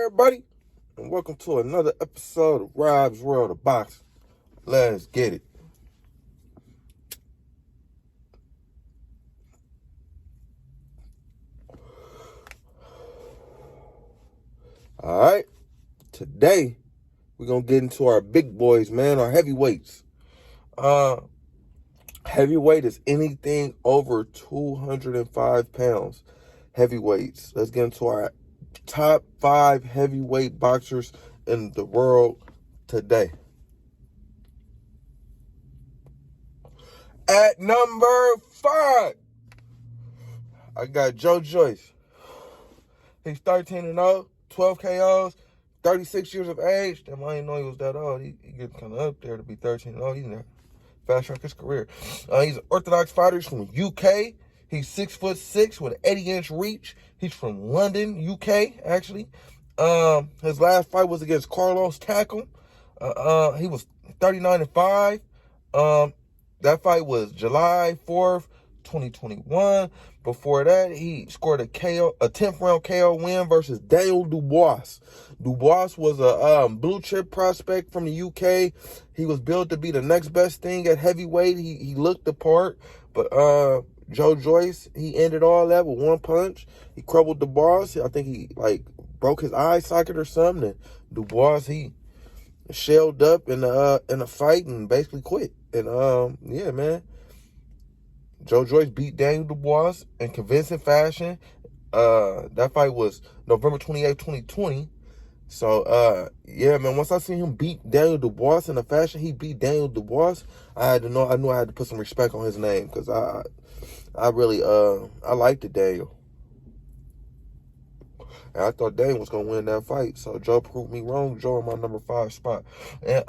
everybody, and welcome to another episode of Rob's World of Boxing. Let's get it. All right, today we're going to get into our big boys, man, our heavyweights. Heavyweight is anything over 205 pounds. Heavyweights. Let's get into our top 5 heavyweight boxers in the world today. At number 5, I got Joyce. He's 13-0, 12 KOs, 36 years of age. Damn, I didn't know he was that old. He getting kind of up there to be 13-0. He's in there. Fast track his career. He's an orthodox fighter. He's from the UK. He's 6'6" with an 80-inch reach. He's from London, UK, actually. His last fight was against Carlos Takam. He was 39-5. That fight was July 4th, 2021. Before that, he scored a 10th round KO win versus Daniel Dubois. Dubois was a blue chip prospect from the UK. He was billed to be the next best thing at heavyweight. He looked the part, but Joyce, he ended all that with one punch. He crumbled Dubois. I think he broke his eye socket or something. And Dubois, he shelled up in a fight and basically quit. And yeah, man. Joyce beat Daniel Dubois in convincing fashion. That fight was November 28, 2020. So, yeah, man, once I seen him beat Daniel Dubois in the fashion he beat Daniel Dubois, I knew I had to put some respect on his name because I really, I liked the Daniel. And I thought Daniel was going to win that fight. So, Joe proved me wrong. Joe in my number 5 spot. And,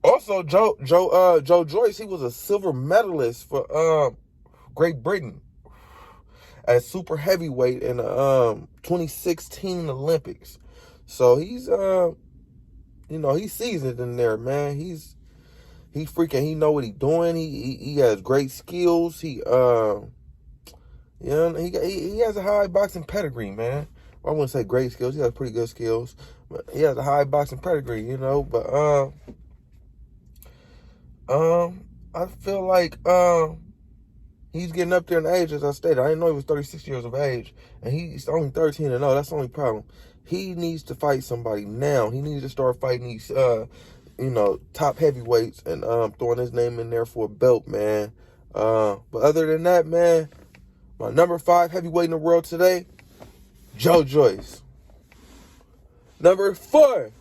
also, Joyce, he was a silver medalist for Great Britain at super heavyweight in the 2016 Olympics. So he's he's seasoned in there, man. He know what he's doing. He has great skills. He has a high boxing pedigree, man. Well, I wouldn't say great skills. He has pretty good skills, but he has a high boxing pedigree, but I feel like he's getting up there in age, as I stated. I didn't know he was 36 years of age, and he's only 13-0. That's the only problem. He needs to fight somebody now. He needs to start fighting these, top heavyweights and throwing his name in there for a belt, man. But other than that, man, my number 5 heavyweight in the world today, Joyce. Number 4.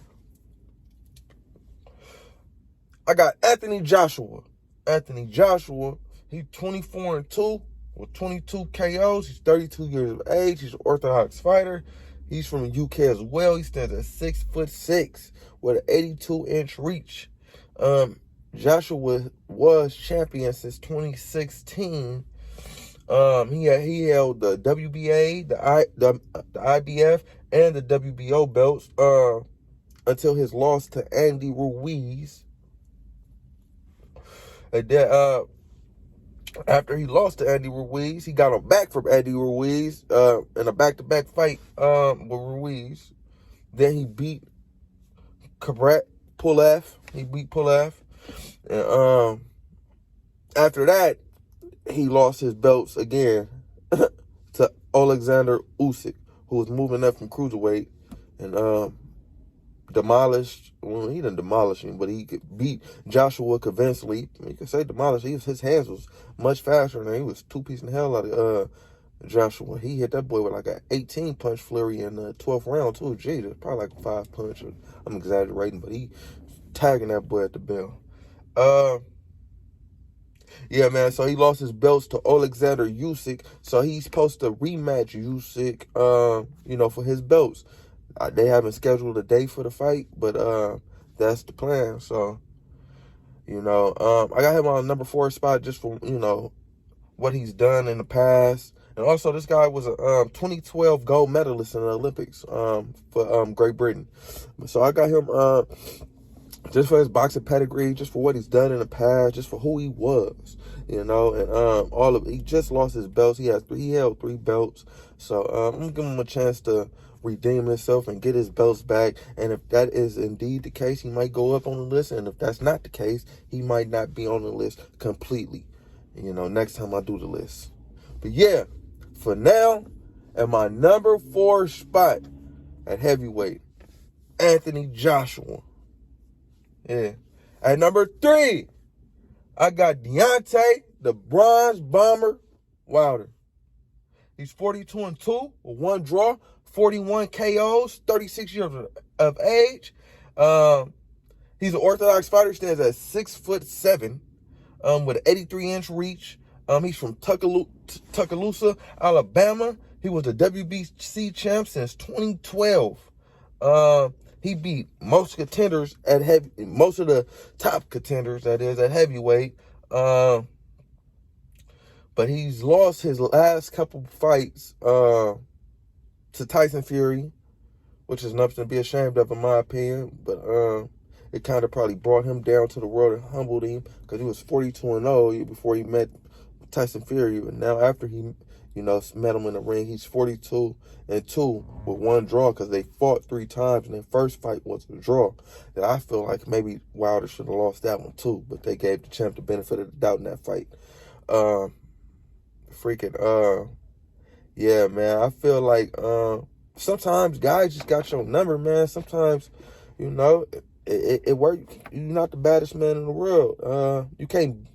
I got Anthony Joshua. He's 24-2 with 22 KOs. He's 32 years of age. He's an orthodox fighter. He's from the UK as well. He stands at 6'6" with an 82-inch reach. Joshua was champion since 2016. He held the WBA, the IBF, and the WBO belts until his loss to Andy Ruiz. And then, after he lost to Andy Ruiz, he got him back from Andy Ruiz in a back-to-back fight with Ruiz. Then he beat Pulev. And after that, he lost his belts again to Alexander Usik, who was moving up from cruiserweight and demolished. Well, he didn't demolish him, but he could beat Joshua convincingly. You could say demolished. His hands was much faster, and he was two-piecing the hell out of Joshua. He hit that boy with like an 18-punch flurry in the 12th round, too. Gee, that's probably like a 5-punch. I'm exaggerating, but he tagging that boy at the bell. Yeah, man, so he lost his belts to Alexander Usik, so he's supposed to rematch Usik, for his belts. They haven't scheduled a date for the fight, but that's the plan. So, I got him on number 4 spot just for, what he's done in the past. And also, this guy was a 2012 gold medalist in the Olympics for Great Britain. So I got him just for his boxing pedigree, just for what he's done in the past, just for who he was, and he just lost his belts. He held 3 belts. So I'm gonna give him a chance to redeem himself and get his belts back. And if that is indeed the case, he might go up on the list. And if that's not the case, he might not be on the list completely, next time I do the list. But yeah, for now, at my number 4 spot at heavyweight, Anthony Joshua. Yeah. At number 3, I got Deontay, the Bronze Bomber Wilder. He's 42-2 with 1 draw, 41 KOs, 36 years of age. He's an orthodox fighter, stands at 6'7", with an 83-inch reach. He's from Tuscaloosa, Alabama. He was the WBC champ since 2012. He beat most of the top contenders, that is, at heavyweight. But he's lost his last couple fights to Tyson Fury, which is nothing to be ashamed of, in my opinion. But it kind of probably brought him down to the world and humbled him, because he was 42-0 before he met Tyson Fury. And now after he, met him in the ring, he's 42-2 with 1 draw, because they fought 3 times, and their first fight was a draw. That I feel like maybe Wilder should have lost that one too, but they gave the champ the benefit of the doubt in that fight. Yeah, man, I feel like sometimes guys just got your number, man. Sometimes, it works. You're not the baddest man in the world. You can't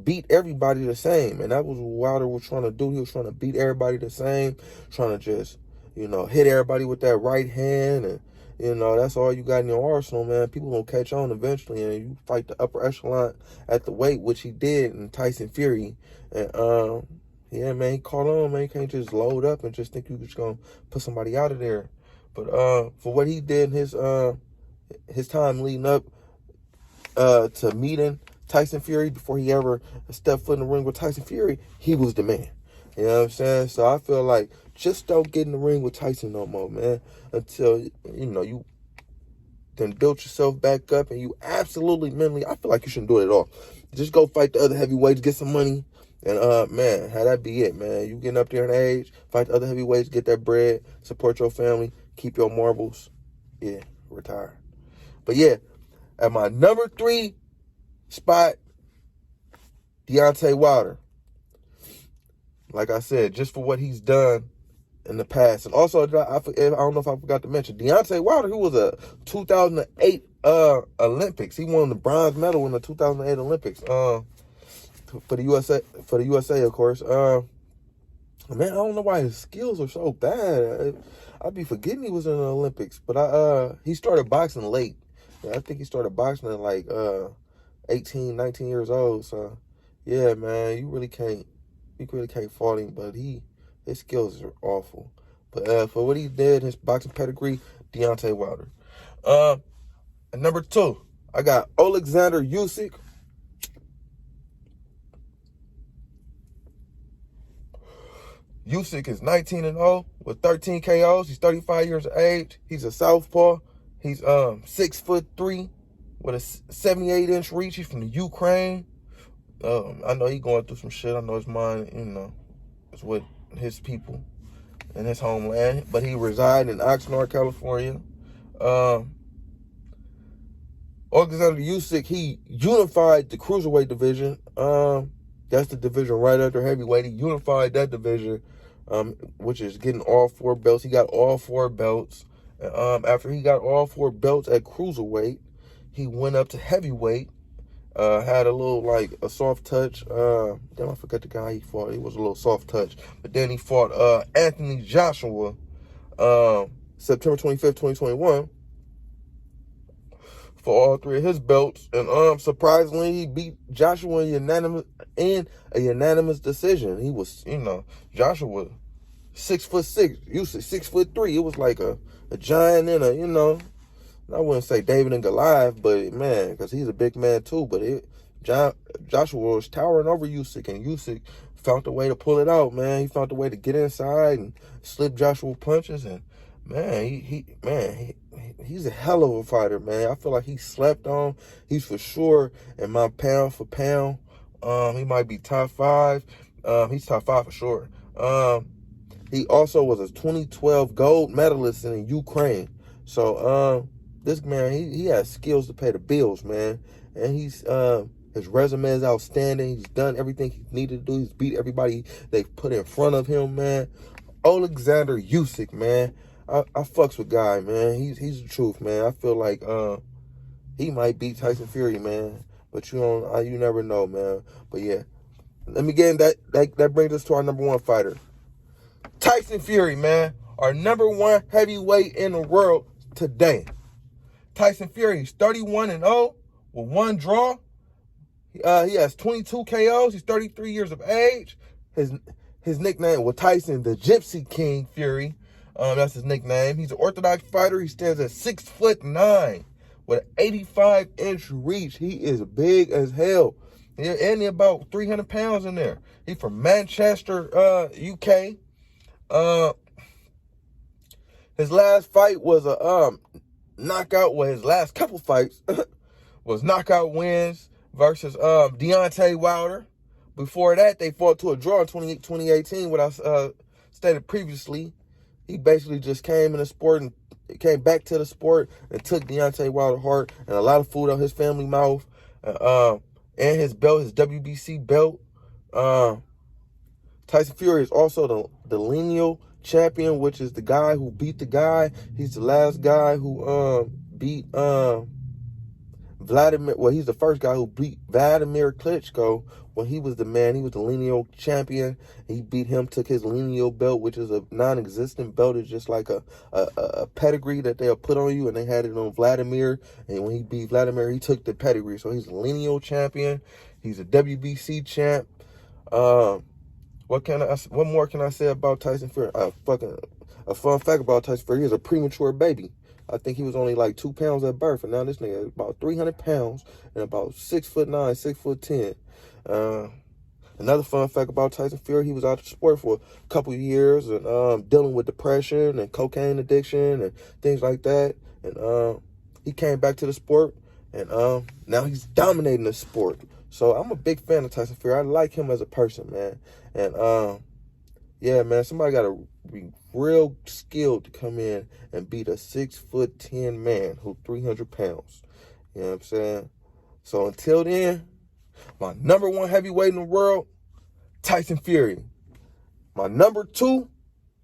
beat everybody the same, and that was what Wilder was trying to do. He was trying to beat everybody the same, trying to just, hit everybody with that right hand, and that's all you got in your arsenal, man. People gonna catch on eventually, and you fight the upper echelon at the weight, which he did in Tyson Fury. And yeah, man, he caught on, man. You can't just load up and just think you're just gonna put somebody out of there. But for what he did in his time leading up to meeting Tyson Fury, before he ever stepped foot in the ring with Tyson Fury, he was the man. You know what I'm saying? So I feel like just don't get in the ring with Tyson no more, man, until, you then built yourself back up, and you absolutely mentally, I feel like you shouldn't do it at all. Just go fight the other heavyweights, get some money, and man, how that be it, man. You getting up there in age, fight the other heavyweights, get that bread, support your family, keep your marbles, yeah, retire. But yeah, at my number 3 spot, Deontay Wilder. Like I said, just for what he's done in the past. And also, I don't know if I forgot to mention, Deontay Wilder, who was a 2008 Olympics. He won the bronze medal in the 2008 Olympics. For the USA, of course. Man, I don't know why his skills are so bad. I'd be forgetting he was in the Olympics. But he started boxing late. Yeah, I think he started boxing at like 18, 19 years old. So, yeah, man, you really can't fault him. But his skills are awful. But for what he did, his boxing pedigree, Deontay Wilder. At number 2, I got Alexander Usik. Usik is 19-0 with 13 KOs. He's 35 years of age. He's a southpaw. He's 6'3" with a 78-inch reach. He's from the Ukraine. I know he's going through some shit. I know his mind, is with his people in his homeland. But he resides in Oxnard, California. Alexander Usik, he unified the cruiserweight division. That's the division right under heavyweight. He unified that division, which is getting all 4 belts. He got all 4 belts. After he got all 4 belts at cruiserweight, he went up to heavyweight. Had a little, like, a soft touch. Damn, I forgot the guy he fought. He was a little soft touch. But then he fought Anthony Joshua September 25th, 2021. For all 3 of his belts. And surprisingly, he beat Joshua in a unanimous decision. He was, Joshua 6'6", Usik 6'3". It was like a giant and I wouldn't say David and Goliath, but man, because he's a big man too. But Joshua was towering over Usik, and Usik found a way to pull it out, man. He found a way to get inside and slip Joshua punches, and man, he's a hell of a fighter, man. I feel like he's slept on. He's for sure in my pound for pound. He might be top 5. He's top 5 for sure. He also was a 2012 gold medalist in Ukraine. So this man, he has skills to pay the bills, man. And his resume is outstanding. He's done everything he needed to do. He's beat everybody they've put in front of him, man. Alexander Usik, man. I fucks with guy, man. He's the truth, man. I feel like he might beat Tyson Fury, man. But you never know, man. But yeah, let me get in that brings us to our number one fighter, Tyson Fury, man. Our number one heavyweight in the world today. Tyson Fury is 31-0 with one draw. He has 22 KOs. He's 33 years of age. His nickname was Tyson the Gypsy King Fury. That's his nickname. He's an orthodox fighter. He stands at 6'9" with an 85-inch reach. He is big as hell. And he about 300 pounds in there. He's from Manchester, UK. His last fight was a knockout. Well, his last couple fights was knockout wins versus Deontay Wilder. Before that, they fought to a draw in 2018. What I stated previously, he basically just came in the sport and came back to the sport and took Deontay Wilder heart and a lot of food out his family mouth, and his belt, his WBC belt. Tyson Fury is also the lineal champion, which is the guy who beat the guy. He's the last guy who beat Vladimir. Well, he's the first guy who beat Vladimir Klitschko when he was the man. He was the lineal champion. He beat him, took his lineal belt, which is a non-existent belt. It's just like a pedigree that they'll put on you, and they had it on Vladimir. And when he beat Vladimir, he took the pedigree. So he's a lineal champion. He's a WBC champ. What more can I say about Tyson Fury? A fun fact about Tyson Fury: he's a premature baby. I think he was only like 2 pounds at birth, and now this nigga is about 300 pounds and about 6'9", 6'10". Another fun fact about Tyson Fury: he was out of the sport for a couple of years and dealing with depression and cocaine addiction and things like that. And he came back to the sport, and now he's dominating the sport. So I'm a big fan of Tyson Fury. I like him as a person, man. And yeah, man, somebody got to be real skilled to come in and beat a 6'10" man who's 300 pounds. You know what I'm saying? So until then, my number one heavyweight in the world, Tyson Fury. My number two,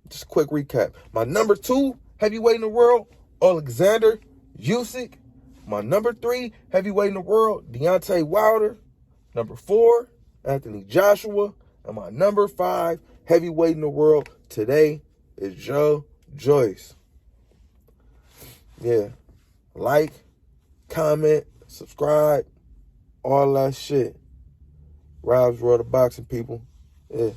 just a quick recap. My number two heavyweight in the world, Alexander Usik. My number three heavyweight in the world, Deontay Wilder. Number four, Anthony Joshua. And my number five heavyweight in the world today is Joyce. Yeah. Like, comment, subscribe, all that shit. Rob's World of Boxing, people. Yeah.